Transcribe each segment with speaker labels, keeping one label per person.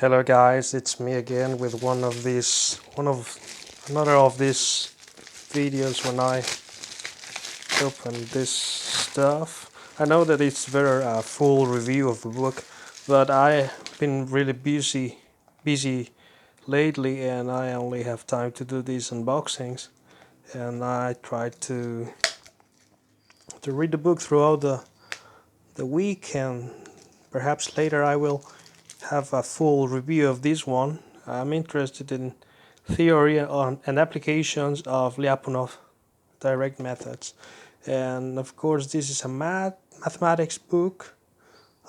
Speaker 1: Hello guys, it's me again with another of these videos when I open this stuff. I know that it's very full review of the book, but I've been really busy lately, and I only have time to do these unboxings. And I tried to read the book throughout the week, and perhaps later I will have a full review of this one. I'm interested in theory on and applications of Lyapunov direct methods, and of course this is a mathematics book.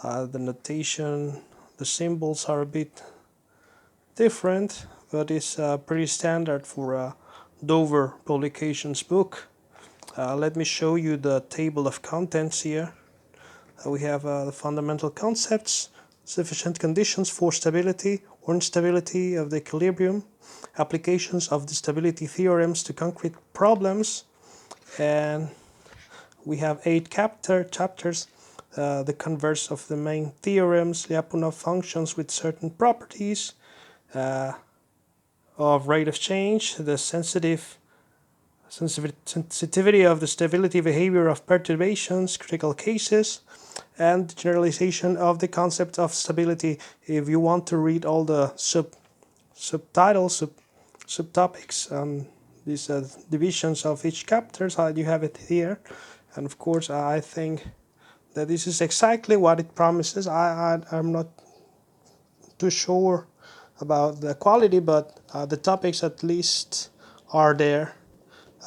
Speaker 1: The notation, the symbols are a bit different, but it's pretty standard for a Dover Publications book. Let me show you the table of contents here. We have the fundamental concepts, sufficient conditions for stability or instability of the equilibrium, applications of the stability theorems to concrete problems, and we have 8 chapters, the converse of the main theorems, Lyapunov functions with certain properties of rate of change, the sensitivity of the stability behavior of perturbations, critical cases, and generalization of the concept of stability. If you want to read all the subtopics, these divisions of each chapter, you have it here. And of course, I think that this is exactly what it promises. I'm not too sure about the quality, but the topics at least are there.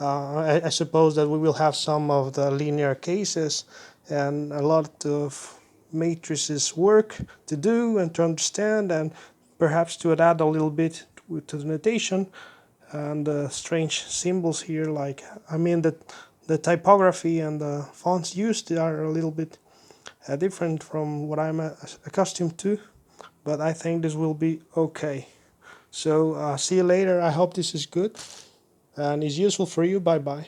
Speaker 1: I suppose that we will have some of the linear cases and a lot of matrices work to do and to understand, and perhaps to adapt a little bit to the notation and the strange symbols here. Like, I mean, the typography and the fonts used are a little bit different from what I'm accustomed to, but I think this will be okay. So see you later. I hope this is good and is useful for you. Bye bye.